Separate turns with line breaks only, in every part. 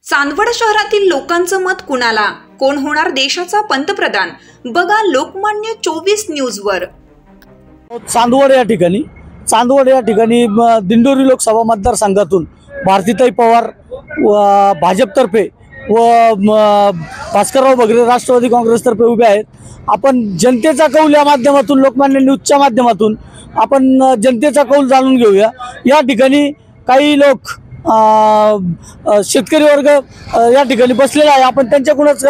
चांदवड शहरातील लोकांचं मत कुणाला? कोण होणार देशाचा पंतप्रधान? बघा लोकमान्य 24 न्यूजवर।
चांदवड या ठिकाणी दिंडोरी लोकसभा मतदारसंघातून भारतीताई पवार भाजपतर्फे व भास्करराव बगरे राष्ट्रवादी काँग्रेसतर्फे उभे आहेत। आपण जनतेचा कौल या माध्यमातून लोकमान्य न्यूजच्या माध्यमातून आपण जनतेचा कौल जाणून घेऊया। या ठिकाणी काही लोक शेतकरी वर्ग या ठिकाणी बसलेला आहे, आपण त्यांच्याकडूनच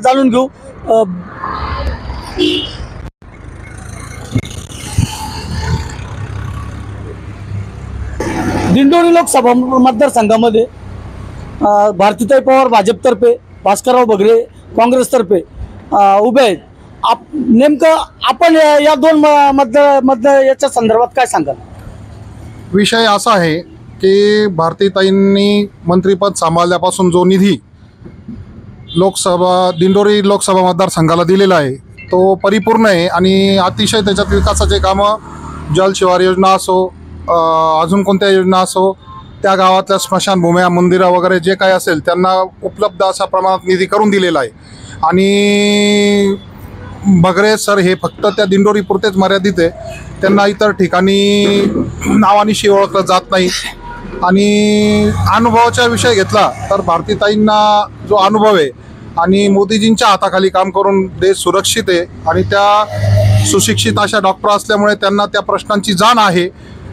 जाणून घेऊ। दिंडोरी लोकसभा मतदारसंघामध्ये भारतीताई पवार भाजपतर्फे, भास्करराव बगरे काँग्रेसतर्फे उभे आहेत। नेमकं आपण या दोन याच्या संदर्भात काय सांगाल?
विषय असा आहे की भारतीताईंनी मंत्रिपद सांभाळल्यापासून जो निधी दिंडोरी लोकसभा मतदारसंघाला दिलेला आहे तो परिपूर्ण आहे आणि अतिशय त्याच्यात विकासाचे कामं, जलशिवार योजना असो, अजून कोणत्या योजना असो, त्या गावातल्या स्मशानभूम्या, मंदिरं वगैरे जे काही असेल त्यांना उपलब्ध अशा प्रमाणात निधी करून दिलेला आहे। आणि बगरे सर हे फक्त त्या दिंडोरी पुरतेच मर्यादित आहे, त्यांना इतर ठिकाणी नावानिशी ओळखलं जात नाही। आणि अनुभवाचा विषय घेतला तर भारतीताईंना जो अनुभव आहे आणि मोदीजींच्या हाताखाली काम करून देश सुरक्षित आहे आणि त्या सुशिक्षित अशा डॉक्टर असल्यामुळे त्यांना त्या प्रश्नांची जाण आहे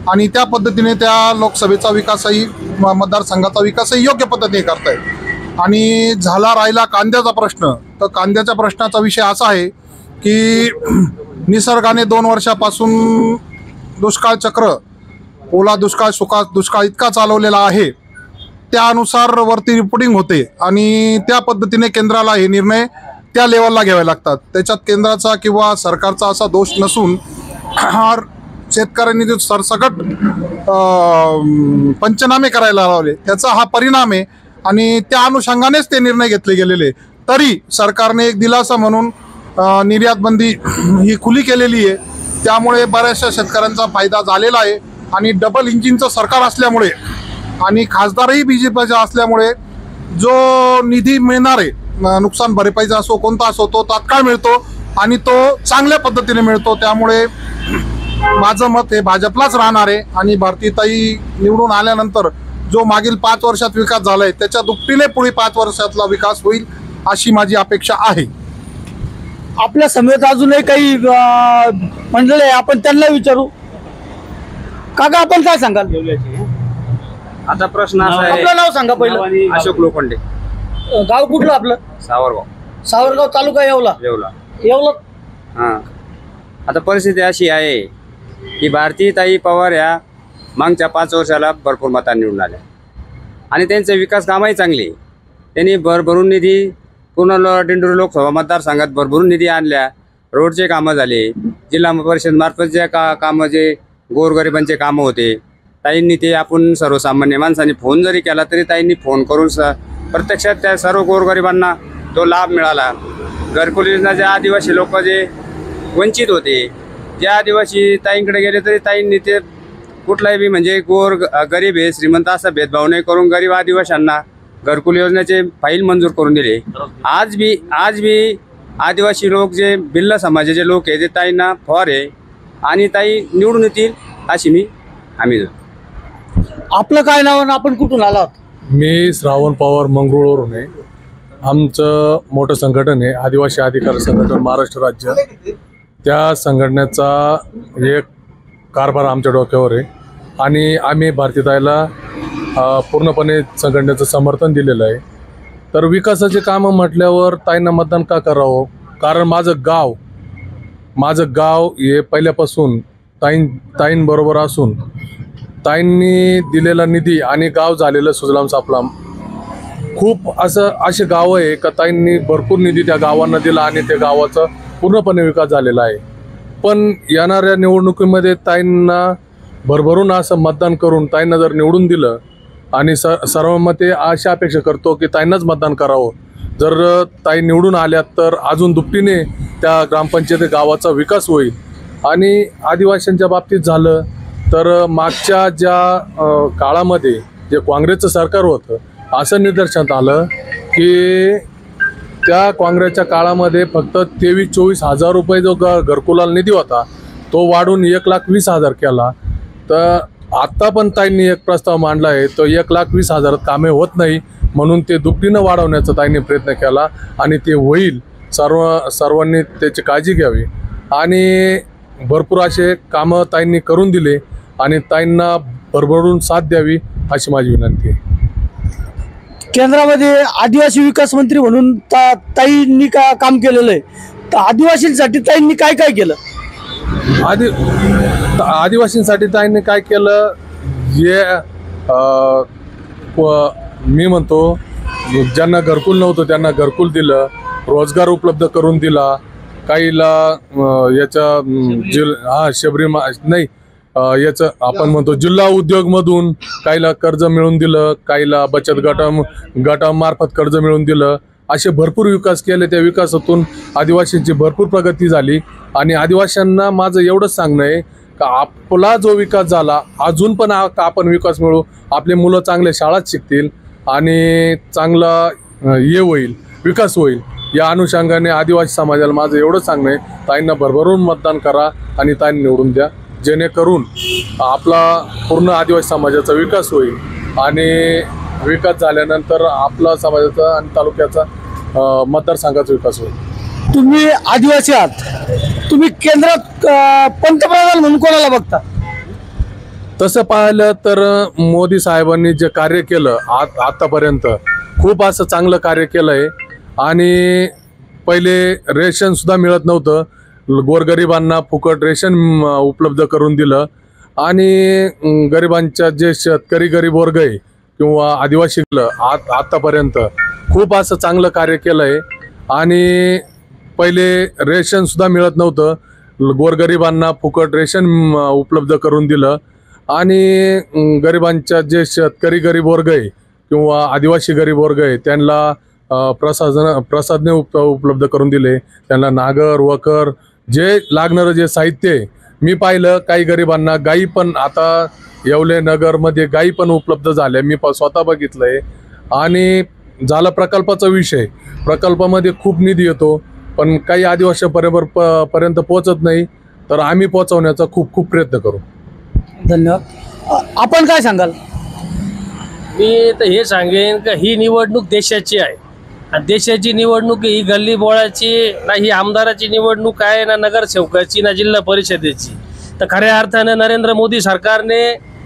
आणि त्या पद्धतीने त्या लोकसभेचा विकासही, मतदारसंघाचा विकासही योग्य पद्धतीने करतायत। आणि राहिला कांद्याचा प्रश्न, तर कांद्याच्या प्रश्नाचा विषय असा आहे की निसर्गाने 2 वर्षापासून दुष्काळ चक्र, ओला दुष्काळ, सुका दुष्काळ इतका चालवलेला आहे, त्यानुसार वरती रिपोर्टिंग होते आणि त्या पद्धतीने केंद्राला हे निर्णय त्या लेवलला घ्यावे लागतात। त्याच्यात केंद्राचा किंवा सरकारचा असा दोष नसून शेतकऱ्यांनी जो सरसकट पंचनामे करायला लावले त्याचा हा परिणाम आहे आणि त्या अनुषंगानेच ते निर्णय घेतले गेलेले। तरी सरकारने एक दिलासा म्हणून निर्यात बंदी ही खुली केलेली आहे, त्यामुळे बऱ्याचशा शेतकऱ्यांचा फायदा झालेला आहे। आणि डबल इंजिनचं सरकार असल्यामुळे आणि खासदारही BJPचे असल्यामुळे जो निधी मिळणार आहे, नुकसान भरपाईचा असो कोणता असो, तो तात्काळ मिळतो आणि तो चांगल्या पद्धतीने मिळतो। त्यामुळे माझं मत हे भाजपलाच राहणार आहे आणि भारतीताई निवडून आल्यानंतर जो मागील 5 वर्षात विकास झाला आहे त्याच्या दुपटीने पुढे 5 वर्षातला विकास होईल अशी माझी अपेक्षा आहे।
आपल्या समेत अजूनही काही मंडळी आहे, आपण त्यांना विचारू। काका, आपण काय सांगाल?
आता प्रश्न असा आहे,
आपलं नाव सांगा पहिलं।
अशोक लोखंडे।
गाव कुठलं आपलं? सावरगाव तालुका येवला।
हां, आता परिस्थिती अशी आहे की भारतीताई पवार ह्या मागच्या 5 वर्षाला भरपूर मतांनी निवडून आल्या आणि त्यांचे विकास कामही चांगली। त्यांनी भरभरून निधी पूर्ण दिंडोरी लोकसभा मतदारसंघात भरभरून निधी आणल्या, रोडचे कामं झाले, जिल्हा परिषद मार्फत जे कामं, जे गोरगरिबांचे कामं होते, ताईंनी ते आपण सर्वसामान्य माणसांनी फोन जरी केला तरी ताईंनी फोन करून प्रत्यक्षात त्या सर्व गोरगरिबांना तो लाभ मिळाला। घरकुल योजना, ज्या आदिवासी लोक जे वंचित होते, ज्या आदिवासी ताईंकडे गेले तरी ताईंनी ते कुठलाही म्हणजे गरीब आहे श्रीमंत असा भेदभाव नाही करून गरीब आदिवासींना घरकुल योजनेचे फाईल मंजूर करून दिले। आज बी आदिवासी लोक, जे भिल्ल समाजाचे लोक आहे, ते ताईंना फॉर आहे आणि ताई निवडून येतील अशी आम्ही।
आपलं काय नाव आणि आपण कुठून आलात?
मी श्रावण पवार, मंगरुळवरून आहे। आमचं मोठं संघटन आहे आदिवासी अधिकार संघटन महाराष्ट्र राज्य, त्या संघटनेचा एक कारभार आमच्या डोक्यावर आहे आणि आम्ही भारतीताईला पूर्णपणे संघटनेचं समर्थन दिलेलं आहे। तर विकासाचे कामं म्हटल्यावर ताईंना मतदान का करावं? कारण माझं गाव हे पहिल्यापासून ताईंबरोबर असून ताईंनी दिलेला निधी आणि गाव झालेलं सुजलाम सापलाम, खूप असे गाव आहे का ताईंनी भरपूर निधी त्या गावांना दिला आणि त्या गावाचा पूर्णपणे विकास झालेला आहे। पण येणाऱ्या निवडणुकीमध्ये ताईंना भरभरून असं मतदान करून ताईंना जर निवडून दिलं आणि सर्वांमध्ये अशी अपेक्षा करतो की ताईंनाच मतदान करावं। जर ताई निवडून आल्या तर अजून दुपटीने त्या ग्रामपंचायत गावाचा विकास होईल। आणि आदिवासींच्या बाबतीत झालं तर मागच्या ज्या काळामध्ये जे काँग्रेसचं सरकार होतं असं निदर्शनात आलं की त्या काँग्रेसच्या काळामध्ये फक्त 23-24 हजार रुपये जो घरकुलाला निधी होता तो वाढून 1,20,000 केला. तर आत्ता पण ताईंनी एक प्रस्ताव मांडला आहे, तो 1,20,000 कामे होत नाही म्हणून ते दुपटीनं वाढवण्याचा ताईंनी प्रयत्न केला आणि ते होईल. सर्वांनी त्याची काळजी घ्यावी आणि भरपूर असे कामं ताईंनी करून दिले आणि ताईंना भरभरून साथ द्यावी अशी माझी विनंती आहे.
केंद्रामध्ये आदिवासी विकास मंत्री म्हणून ताईंनी काम केलेलं आहे, तर आदिवासींसाठी ताईंनी काय काय केलं?
आदिवासींसाठी ताईंनी काय केलं हे मी म्हणतो, ज्यांना घरकुल नव्हतं त्यांना घरकुल दिलं, रोजगार उपलब्ध करून दिला, काहीला याच्या याचं आपण म्हणतो जिल्हा उद्योगमधून काहीला कर्ज मिळवून दिलं, काहीला बचत गटामार्फत कर्ज मिळवून दिलं. असे भरपूर विकास केले. त्या विकासातून आदिवासींची भरपूर प्रगती झाली आणि आदिवासींना माझं एवढंच सांगणं आहे का आपला जो विकास झाला अजून पण आपण विकास मिळू, आपले मुलं चांगले शाळात शिकतील आणि चांगला होईल, विकास होईल. या अनुषंगाने आदिवासी समाजाला माझं एवढंच सांगणं आहे, ताईंना भरभरून मतदान करा आणि ताईंना निवडून द्या, जेणेकरून आपला पूर्ण आदिवासी समाजाचा विकास होईल आणि विकास झाल्यानंतर आपला समाजाचा आणि तालुक्याचा मतदारसंघाचा विकास होईल.
तुम्ही आदिवासी आहात, तुम्ही केंद्रात पंतप्रधान म्हणून कोणाला बघता?
तसं पाहिलं तर मोदी साहेबांनी जे कार्य केलं आतापर्यंत खूप असं चांगलं कार्य केलं आहे आणि पहिले रेशन सुद्धा मिळत नव्हतं, गोरगरिबांना फुकट रेशन उपलब्ध करून दिलं आणि गरिबांच्या जे शेतकरी गरीब वर्ग आहे किंवा आदिवासी आतापर्यंत खूप असं चांगलं कार्य केलं आहे आणि पहिले रेशन सुद्धा मिळत नव्हतं, गोरगरिबांना फुकट रेशन उपलब्ध करून दिलं आणि गरिबांच्या जे शेतकरी गरीब वर्ग आहे किंवा आदिवासी गरीब वर्ग आहे त्यांना प्रसादने उपलब्ध करून दिले. त्यांना नागर वकर जे लागणारं जे साहित्य आहे, मी पाहिलं काही गरिबांना गाई पण आता येवले नगरमध्ये गाई पण उपलब्ध झाल्या, मी स्वतः बघितलं आहे. आणि झाला प्रकल्पाचा विषय, प्रकल्पामध्ये खूप निधी येतो पण काही आदिवासीपर्यंत पोहोचत नाही, तर आम्ही पोहोचवण्याचा खूप प्रयत्न करू.
धन्यवाद. आपण काय सांगाल?
मी तर हे सांगेन का ही निवडणूक देशाची आहे आणि देशाची निवडणूक ही गल्ली बोळाची ना, ही आमदाराची निवडणूक आहे ना नगरसेवकाची ना जिल्हा परिषदेची. तर खऱ्या अर्थाने नरेंद्र मोदी सरकारने,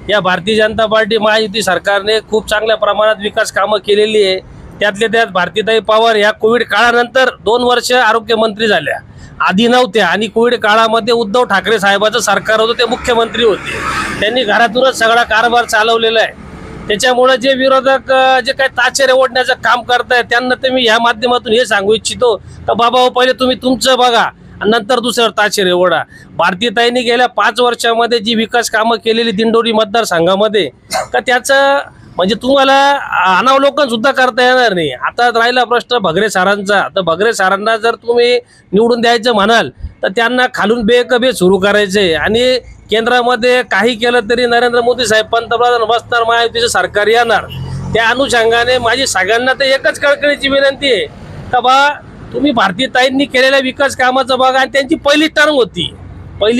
या भारतीय जनता पार्टी महायुती सरकारने खूप चांगल्या प्रमाणात विकास कामं केलेली आहे. त्यातल्या त्यात भारतीताई पवार ह्या कोविड काळानंतर 2 वर्ष आरोग्यमंत्री झाल्या, आधी नव्हत्या आणि कोविड काळामध्ये उद्धव ठाकरे साहेबाचं सरकार होतं, ते मुख्यमंत्री होते. त्यांनी घरातूनच सगळा कारभार चालवलेला आहे. त्याच्यामुळे जे विरोधक जे काही ताचेरे ओढण्याचं काम करतायत त्यांना ते मी ह्या माध्यमातून हे सांगू इच्छितो का बाबा पहिले तुम्ही तुमचं बघा आणि नंतर दुसऱ्यावर ताचेरे ओढा. भारतीताईंनी गेल्या 5 वर्षामध्ये जी विकास कामं केलेली दिंडोरी मतदारसंघामध्ये का त्याचं म्हणजे तुम्हाला अनावलोकन सुद्धा करता येणार नाही. आता राहिला प्रश्न भगरे सरांचा, तर भगरे सरांना जर तुम्ही निवडून द्यायचं म्हणाल तर त्यांना खालून बेकबे सुरू करायचे आणि केंद्रामध्ये काही केलं तरी नरेंद्र मोदी साहेब पंतप्रधान बसणार, महायुतीचं सरकार येणार. त्या अनुषंगाने माझी सगळ्यांना तर एकच कळकळीची विनंती आहे का बा तुम्ही भारतीताईंनी केलेल्या विकास कामाचं बघा. आणि त्यांची पहिली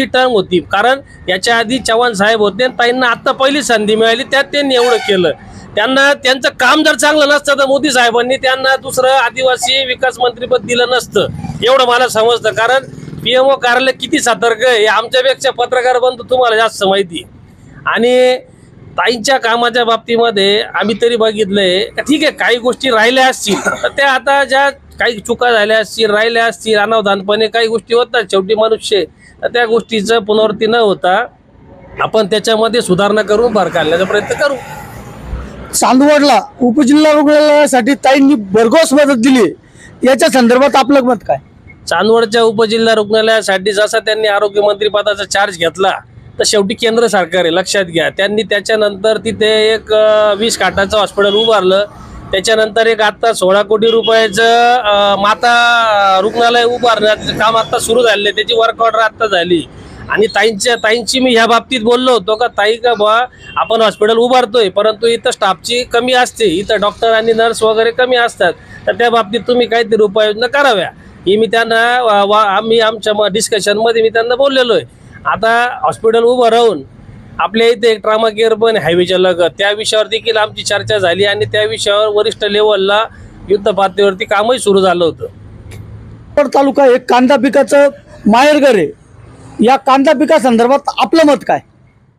टर्म होती कारण याच्या आधी चव्हाण साहेब होते, ताईंना आत्ता पहिली संधी मिळाली, त्यात त्यांनी एवढं केलं. त्यांचं काम जर चांगलं नसतं तर मोदी साहेबांनी त्यांना दुसरं आदिवासी विकास मंत्रीपद दिलं नसतं, एवढं मला समजतं. कारण PMO कार्यालय किती सतर्क आहे हे आमच्यापेक्षा पत्रकार बंधू तुम्हाला जास्त माहिती. आणि ताईंच्या कामाच्या बाबतीमध्ये आम्ही तरी बघितलंय ठीक आहे काही गोष्टी राहिल्या असतील तर त्या आता ज्या काही चुका झाल्या असतील, राहिल्या असतील, अनावधानपणे काही गोष्टी होतात, शेवटी मनुष्य, तर त्या गोष्टीचं पुनरावृत्ती न होता आपण त्याच्यामध्ये सुधारणा करून भर काढण्याचा प्रयत्न करू.
चांदवडला उपजिल्हा रुग्णालयासाठी ताईंनी भरघोस मदत दिली, याच्या संदर्भात आपलं मत काय?
चांदवडच्या उपजिल्हा रुग्णालयासाठी जसा त्यांनी आरोग्यमंत्री पदाचा चार्ज घेतला तर शेवटी केंद्र सरकार आहे लक्षात घ्या. त्यांनी त्याच्यानंतर तिथे एक 20 खाटाचं हॉस्पिटल उभारलं, त्याच्यानंतर एक आता 16 कोटी रुपयाचं माता रुग्णालय उभारण्याचं काम आता सुरू झाले, त्याची वर्क ऑर्डर आता झाली. आणि ताईंची मी ह्या बाबतीत बोललो होतो का ताई का बा आपण हॉस्पिटल उभारतोय परंतु इथं स्टाफची कमी असते, इथं डॉक्टर आणि नर्स वगैरे कमी असतात, तर त्या बाबतीत तुम्ही काहीतरी उपाययोजना कराव्या ही मी त्यांना आम्ही आमच्या डिस्कशनमध्ये मी त्यांना बोललेलो आहे. आता हॉस्पिटल उभं राहून आपल्या इथे एक ट्रामा केअर पण हायवेच्या लगत, त्या विषयावर देखील आमची चर्चा झाली आणि त्या विषयावर वरिष्ठ लेवलला युद्ध पातळीवरती कामही सुरू झालं होतं.
तालुका एक कांदा पिकाचं माहेरघर आहे, या कांदा पिकासंदर्भात आपलं मत काय?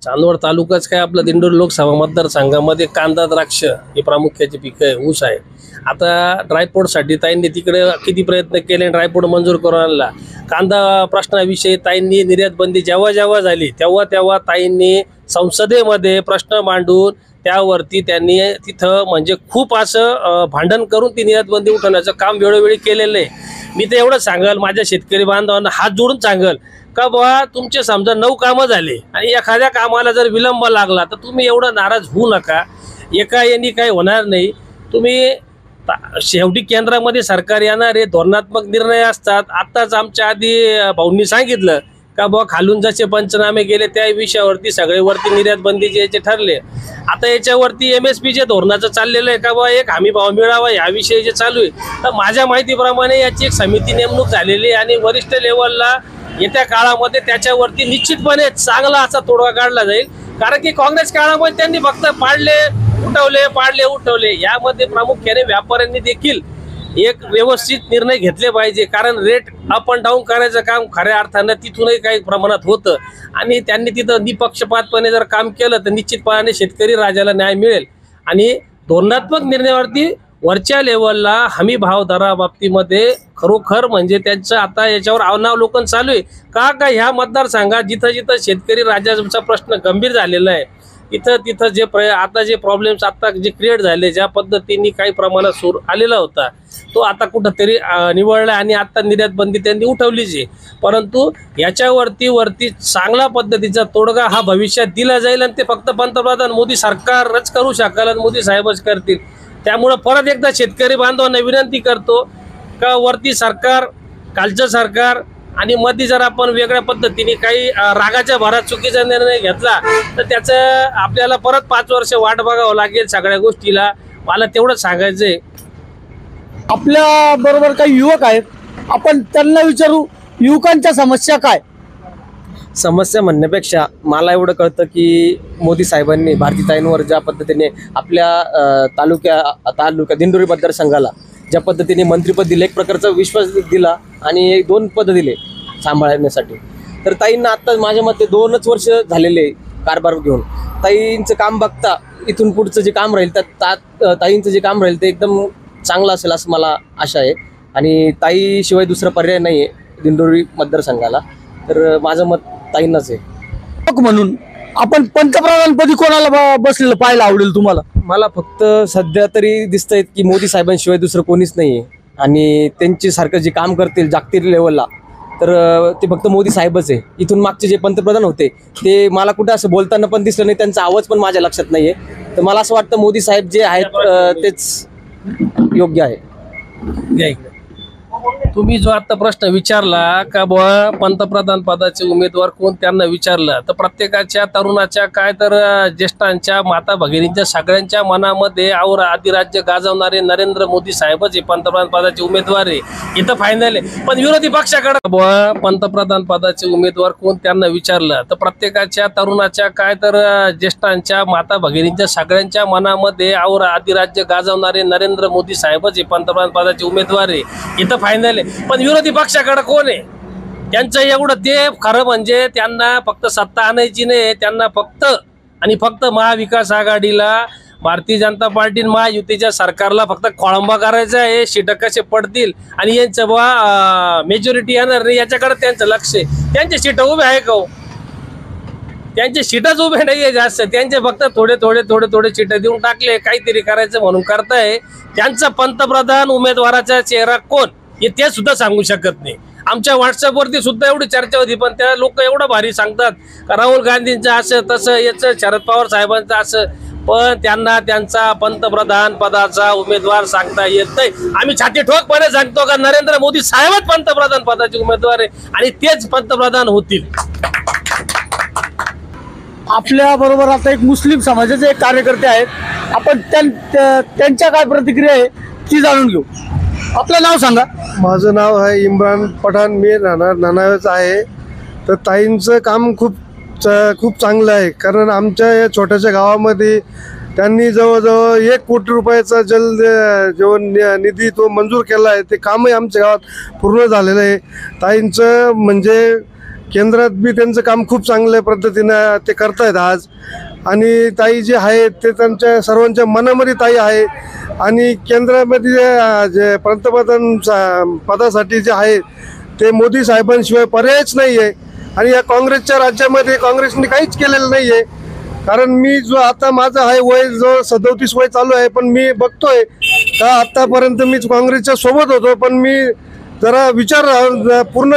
चांदवड तालुकाच काय आपलं दिंडोरी लोकसभा मतदारसंघामध्ये कांदा, द्राक्ष हे प्रामुख्याचे पिकं आहे, ऊस आहे. आता ड्रायपोर्टसाठी ताईंनी तिकडे किती प्रयत्न केले, ड्रायपोर्ट मंजूर करून आणला. कांदा प्रश्नाविषयी ताईंनी निर्यात बंदी जेव्हा झाली तेव्हा ताईंनी संसदेमध्ये प्रश्न मांडून त्यावरती त्यांनी तिथं म्हणजे खूप असं भांडण करून ती निर्यात बंदी उठवण्याचं काम वेळोवेळी केलेलं आहे. मी तर एवढं सांगल, माझ्या शेतकरी बांधवांना हात जोडून सांगल का बाबा तुमचे समजा 9 कामं झाले आणि एखाद्या कामाला जर विलंब लागला तर तुम्ही एवढं नाराज होऊ नका, एका यांनी काही होणार नाही. तुम्ही शेवटी केंद्रामध्ये सरकार येणार आहे, धोरणात्मक निर्णय असतात. आत्ताच आमच्या आधी भाऊंनी सांगितलं का बाबा खालून जसे पंचनामे गेले त्या विषयावरती सगळे वरती निर्यात बंदीचे याचे ठरले. आता याच्यावरती MSP जे धोरणाचं चाललेलं आहे का बाबा एक हमी भाव मिळावा याविषयी जे चालू आहे, तर माझ्या माहितीप्रमाणे याची एक समिती नेमणूक झालेली आहे आणि वरिष्ठ लेवलला येत्या काळामध्ये त्याच्यावरती निश्चितपणे चांगला असा तोडगा काढला जाईल. कारण की काँग्रेस काळामध्ये त्यांनी फक्त पाडले उठवले. यामध्ये प्रामुख्याने व्यापाऱ्यांनी देखील एक व्यवस्थित निर्णय घेतले पाहिजे, कारण रेट अप अँड डाऊन करायचं काम खऱ्या अर्थानं तिथूनही काही प्रमाणात होतं आणि त्यांनी तिथं निपक्षपातपणे जर काम केलं तर निश्चितपणे शेतकरी राजाला न्याय मिळेल. आणि धोरणात्मक निर्णयावरती वरच्या लेवलला हमी भाव दरा बाबतीमध्ये खरोखर म्हणजे त्यांचं आता याच्यावर अवलोकन चालू आहे का ह्या मतदारसंघात जिथं शेतकरी राजाचा प्रश्न गंभीर झालेला आहे तिथं जे आता जे प्रॉब्लेम्स आता जे क्रिएट झाले, ज्या पद्धतीने काही प्रमाणात सूर आलेला होता तो आता कुठंतरी निवळला आणि आता निर्यात बंदी त्यांनी उठवलीच आहे. परंतु याच्यावरती चांगला पद्धतीचा तोडगा हा भविष्यात दिला जाईल आणि ते फक्त पंतप्रधान मोदी सरकारच करू शकाल आणि मोदी साहेबच करतील. त्यामुळे परत एकदा शेतकरी बांधवांना विनंती करतो का वरती सरकार, कालचं सरकार आणि मध्ये जर आपण वेगळ्या पद्धतीने काही रागाच्या भरात चुकीचा निर्णय घेतला तर त्याचं आपल्याला परत 5 वर्ष वाट बघावं लागेल सगळ्या गोष्टीला. मला तेवढंच सांगायचंय.
आपल्या बरोबर काही युवक आहेत, आपण त्यांना विचारू युवकांच्या समस्या काय?
समस्या म्हणण्यापेक्षा मला एवढं कळतं की मोदी साहेबांनी भारतीताईंवर ज्या पद्धतीने आपल्या तालुक्या दिंडोरी मतदारसंघाला ज्या पद्धतीने मंत्रिपद दिले, एक प्रकारचा विश्वास दिला आणि 2 पद दिले सांभाळण्यासाठी, तर ताईंना आत्ता माझ्या मते 2च वर्ष झालेले कारभार घेऊन. ताईंचं काम बघता इथून पुढचं जे काम राहील ताईंचं जे काम राहील ते एकदम चांगलं असेल असं मला आशा आहे. आणि ताईशिवाय दुसरा पर्याय नाही आहे दिंडोरी मतदारसंघाला, तर माझं मत ताईंनाच आहे.
म्हणून आपण पंतप्रधानपदी कोणाला बसलेलं पाहायला आवडेल तुम्हाला?
मला फक्त सध्या तरी दिसतंय की मोदी साहेबांशिवाय दुसरं कोणीच नाही आहे आणि त्यांची सारखं जे काम करतील जागतिक लेवलला तर ते फक्त मोदी साहेबच आहे. इथून मागचे जे पंतप्रधान होते ते मला कुठं असं बोलताना पण दिसलं नाही, त्यांचा आवाज पण माझ्या लक्षात नाही आहे. तर मला असं वाटतं मोदी साहेब जे आहेत तेच योग्य आहे.
तुम्ही जो आता प्रश्न विचारला का बुवा पंतप्रधान पदाचे उमेदवार कोण, त्यांना विचारलं तर प्रत्येकाच्या तरुणाच्या काय तर ज्येष्ठांच्या माता भगिनींच्या सगळ्यांच्या मनामध्ये और अधिराज्य गाजवणारे नरेंद्र मोदी साहेबच हे पंतप्रधान पदाचे उमेदवार आहे, इथं फायनल आहे. पण विरोधी पक्षाकडे बुवा पंतप्रधान पदाचे उमेदवार कोण, त्यांना विचारलं तर प्रत्येकाच्या तरुणाच्या काय तर ज्येष्ठांच्या माता भगिनींच्या सगळ्यांच्या मनामध्ये और अधिराज्य गाजवणारे नरेंद्र मोदी साहेबच हे पंतप्रधान पदाचे उमेदवार आहे, इथं फायनल आहे. पण विरोधी पक्षाकडे कोण आहे? त्यांचं एवढं ते खरं म्हणजे त्यांना फक्त सत्ता आणायची नाही, त्यांना फक्त आणि फक्त महाविकास आघाडीला, भारतीय जनता पार्टी महायुतीच्या सरकारला फक्त खोळंबा करायचा आहे. सीट कसे पडतील आणि यांचं बा मेजॉरिटी येणार नाही याच्याकडे त्यांचं लक्ष आहे. त्यांचे सीट उभे आहे का? त्यांचे सीटच उभे नाहीये जास्त, त्यांचे फक्त थोडे सीट देऊन टाकले, काहीतरी करायचं म्हणून करताय. त्यांचा पंतप्रधान उमेदवाराचा चेहरा कोण हे ते सुद्धा सांगू शकत नाही. आमच्या व्हॉट्सअपवरती सुद्धा एवढी चर्चा होती, पण त्या लोक एवढं भारी सांगतात का राहुल गांधींचं असं तसं, याचं शरद पवार साहेबांचं असं, पण त्यांना त्यांचा पंतप्रधान पदाचा उमेदवार सांगता येत नाही. आम्ही छाती ठोकपणे सांगतो का नरेंद्र मोदी साहेबच पंतप्रधान पदाचे उमेदवार आहे आणि तेच पंतप्रधान होतील.
आपल्या बरोबर आता एक मुस्लिम समाजाचे एक कार्यकर्ते आहेत, आपण त्यांच्या काय प्रतिक्रिया आहे ती जाणून घेऊ. आपलं नाव सांगा.
माझं नाव आहे इम्रान पठाण, मी राहणार नानावच आहे. तर ताईंचं काम खूप चांगलं आहे, कारण आमच्या या छोट्याशा गावामध्ये त्यांनी जवळजवळ 1 कोटी रुपयाचा जीवन निधी तो मंजूर केला आहे. ते कामही आमच्या गावात पूर्ण झालेलं आहे. ताईंचं म्हणजे केंद्रात बी त्यांचं काम खूप चांगल्या पद्धतीनं ते करतायत आज. आणि ताई जे आहे ते त्यांच्या सर्वांच्या मनामध्ये ताई आहे. आणि केंद्रामध्ये जे पंतप्रधान पदासाठी जे आहे ते मोदी साहेबांशिवाय पर्यायच नाही आहे. आणि या काँग्रेसच्या राज्यामध्ये काँग्रेसने काहीच केलेलं नाही आहे. कारण मी जो आता माझं आहे वय जो 37 वय चालू आहे, पण मी बघतोय का आत्तापर्यंत मी काँग्रेसच्या सोबत होतो, पण मी जरा विचार पूर्ण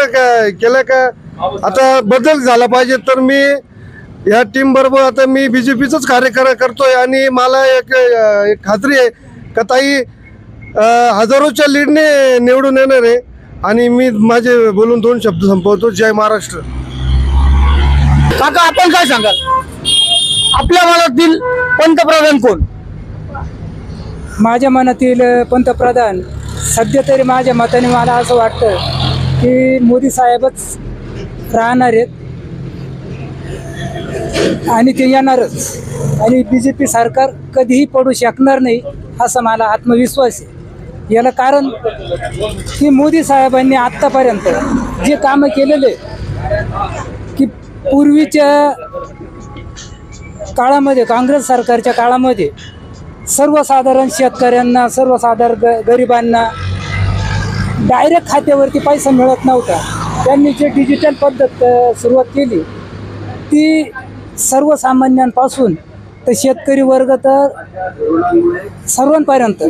केला का आता बदल झाला पाहिजे. तर मी या टीम बरोबर आता मी BJPचंच कार्य करतोय. आणि मला एक खात्री आहे का ताई हजारोच्या लीडने निवडून येणार आहे. आणि मी माझे बोलून 2 शब्द संपवतो. जय महाराष्ट्र.
काका, आपण काय सांगाल? आपल्या मनातील पंतप्रधान कोण?
माझ्या मनातील पंतप्रधान सध्या तरी माझ्या मताने मला असं वाटतं की मोदी साहेबच राहणार आहेत आणि ते येणारच. आणि BJP सरकार कधीही पडू शकणार नाही असा मला आत्मविश्वास आहे. याला कारण की मोदी साहेबांनी आत्तापर्यंत जे कामं केलेले की पूर्वीच्या काळामध्ये काँग्रेस सरकारच्या काळामध्ये सर्वसाधारण शेतकऱ्यांना सर्वसाधारण गरिबांना डायरेक्ट खात्यावरती पैसा मिळत नव्हता. त्यांनी जे डिजिटल पद्धत सुरुवात केली ती सर्वसामान्यांपासून तर शेतकरी वर्ग तर सर्वांपर्यंत